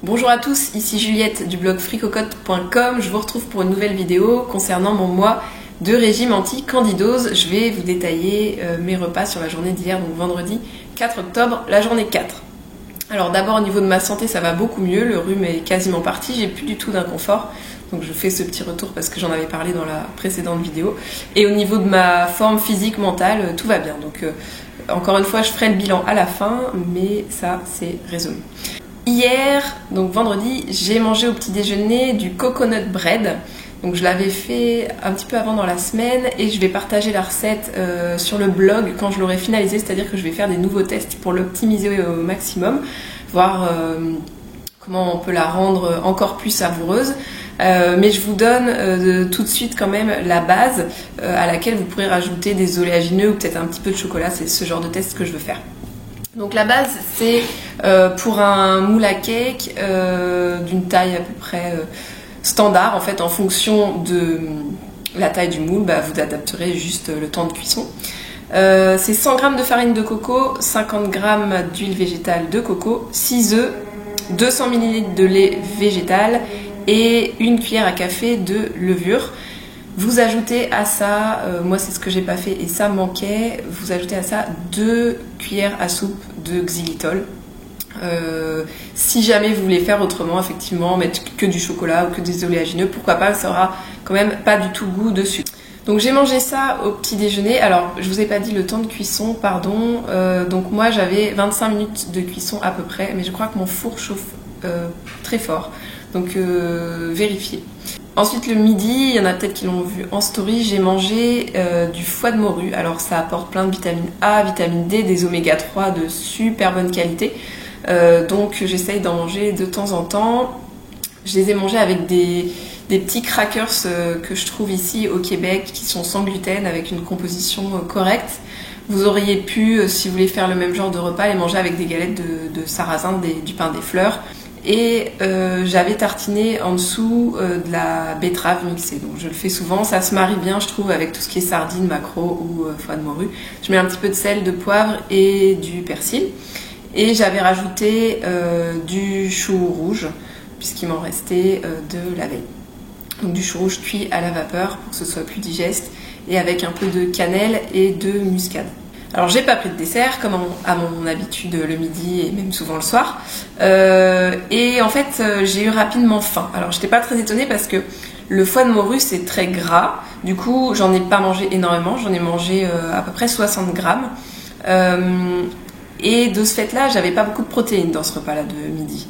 Bonjour à tous, ici Juliette du blog fricocotte.com. Je vous retrouve pour une nouvelle vidéo concernant mon mois de régime anti-candidose. Je vais vous détailler mes repas sur la journée d'hier, donc vendredi 4 octobre, la journée 4. Alors d'abord au niveau de ma santé ça va beaucoup mieux, le rhume est quasiment parti, j'ai plus du tout d'inconfort. Donc je fais ce petit retour parce que j'en avais parlé dans la précédente vidéo. Et au niveau de ma forme physique, mentale, tout va bien. Donc encore une fois je ferai le bilan à la fin, mais ça c'est résolu. Hier, donc vendredi, j'ai mangé au petit déjeuner du coconut bread. Donc je l'avais fait un petit peu avant dans la semaine et je vais partager la recette sur le blog quand je l'aurai finalisé, c'est-à-dire que je vais faire des nouveaux tests pour l'optimiser au maximum, voir comment on peut la rendre encore plus savoureuse. Mais je vous donne tout de suite quand même la base à laquelle vous pourrez rajouter des oléagineux ou peut-être un petit peu de chocolat, c'est ce genre de test que je veux faire. Donc la base c'est pour un moule à cake d'une taille à peu près standard, en fait en fonction de la taille du moule, vous adapterez juste le temps de cuisson. C'est 100 g de farine de coco, 50 g d'huile végétale de coco, 6 œufs, 200 ml de lait végétal et une cuillère à café de levure. Vous ajoutez à ça, moi c'est ce que j'ai pas fait et ça manquait, vous ajoutez à ça 2 cuillères à soupe de xylitol. Si jamais vous voulez faire autrement, effectivement, mettre que du chocolat ou que des oléagineux, pourquoi pas, ça aura quand même pas du tout goût de sucre. Donc j'ai mangé ça au petit déjeuner. Alors je vous ai pas dit le temps de cuisson, pardon. Donc moi j'avais 25 minutes de cuisson à peu près, mais je crois que mon four chauffe très fort. Donc vérifiez. Ensuite le midi, il y en a peut-être qui l'ont vu en story, j'ai mangé du foie de morue. Alors ça apporte plein de vitamine A, vitamine D, des oméga 3 de super bonne qualité. Donc j'essaye d'en manger de temps en temps. Je les ai mangés avec des petits crackers que je trouve ici au Québec qui sont sans gluten avec une composition correcte. Vous auriez pu, si vous voulez faire le même genre de repas, les manger avec des galettes de sarrasin, du pain des fleurs. Et j'avais tartiné en dessous de la betterave mixée. Donc je le fais souvent, ça se marie bien je trouve avec tout ce qui est sardines, maquereau ou foie de morue. Je mets un petit peu de sel, de poivre et du persil. Et j'avais rajouté du chou rouge, puisqu'il m'en restait de la veille. Donc du chou rouge cuit à la vapeur pour que ce soit plus digeste, et avec un peu de cannelle et de muscade. Alors j'ai pas pris de dessert, comme à mon habitude le midi et même souvent le soir. Et en fait j'ai eu rapidement faim. Alors j'étais pas très étonnée parce que le foie de morue c'est très gras. Du coup j'en ai pas mangé énormément, j'en ai mangé à peu près 60 grammes. Et de ce fait-là, j'avais pas beaucoup de protéines dans ce repas-là de midi.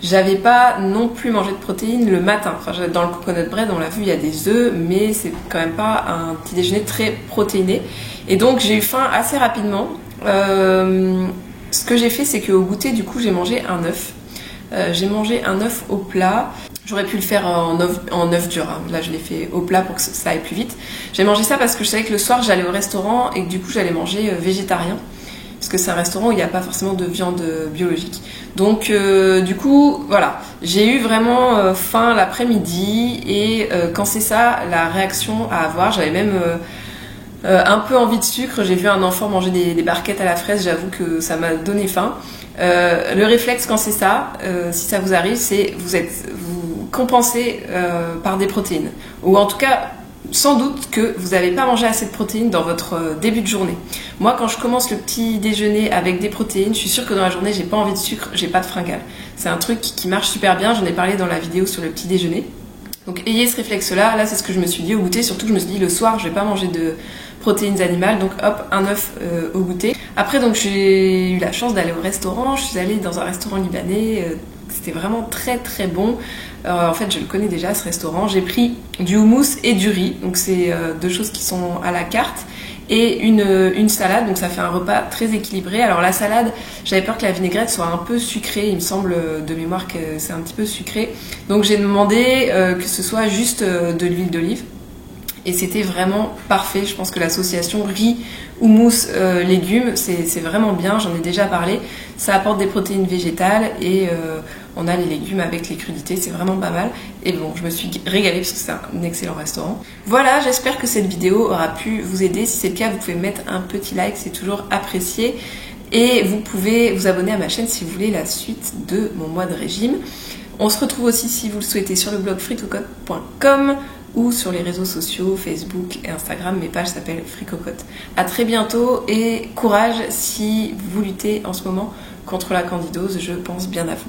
J'avais pas non plus mangé de protéines le matin. Enfin, dans le coconut bread, on l'a vu, il y a des œufs, mais c'est quand même pas un petit déjeuner très protéiné. Et donc, j'ai eu faim assez rapidement. Ce que j'ai fait, c'est qu'au goûter, du coup, j'ai mangé un œuf. J'ai mangé un œuf au plat. J'aurais pu le faire en œuf dur. Hein. Là, je l'ai fait au plat pour que ça aille plus vite. J'ai mangé ça parce que je savais que le soir, j'allais au restaurant et que du coup, j'allais manger végétarien. Parce que c'est un restaurant où il n'y a pas forcément de viande biologique. Donc du coup, voilà, j'ai eu vraiment faim l'après-midi et quand c'est ça, la réaction à avoir, j'avais même un peu envie de sucre. J'ai vu un enfant manger des barquettes à la fraise, j'avoue que ça m'a donné faim. Le réflexe quand c'est ça, si ça vous arrive, c'est vous compensez par des protéines. Ou en tout cas, sans doute que vous n'avez pas mangé assez de protéines dans votre début de journée. Moi, quand je commence le petit déjeuner avec des protéines, je suis sûre que dans la journée, j'ai pas envie de sucre, j'ai pas de fringale. C'est un truc qui marche super bien, j'en ai parlé dans la vidéo sur le petit déjeuner. Donc ayez ce réflexe-là, là c'est ce que je me suis dit au goûter, surtout je me suis dit le soir, je vais pas manger de protéines animales, donc hop, un œuf au goûter. Après, donc j'ai eu la chance d'aller au restaurant, je suis allée dans un restaurant libanais, c'était vraiment très très bon. En fait, je le connais déjà ce restaurant. J'ai pris du houmous et du riz, donc c'est deux choses qui sont à la carte, et une salade, donc ça fait un repas très équilibré. Alors la salade, j'avais peur que la vinaigrette soit un peu sucrée, il me semble de mémoire que c'est un petit peu sucré, donc j'ai demandé que ce soit juste de l'huile d'olive. Et c'était vraiment parfait. Je pense que l'association riz, houmous, légumes, c'est vraiment bien, j'en ai déjà parlé. Ça apporte des protéines végétales et on a les légumes avec les crudités, c'est vraiment pas mal. Et bon, je me suis régalée parce que c'est un excellent restaurant. Voilà, j'espère que cette vidéo aura pu vous aider. Si c'est le cas, vous pouvez mettre un petit like, c'est toujours apprécié. Et vous pouvez vous abonner à ma chaîne si vous voulez la suite de mon mois de régime. On se retrouve aussi, si vous le souhaitez, sur le blog fricocotte.com ou sur les réseaux sociaux, Facebook et Instagram. Mes pages s'appellent Fricocotte. À très bientôt et courage si vous luttez en ce moment contre la candidose, je pense bien à vous.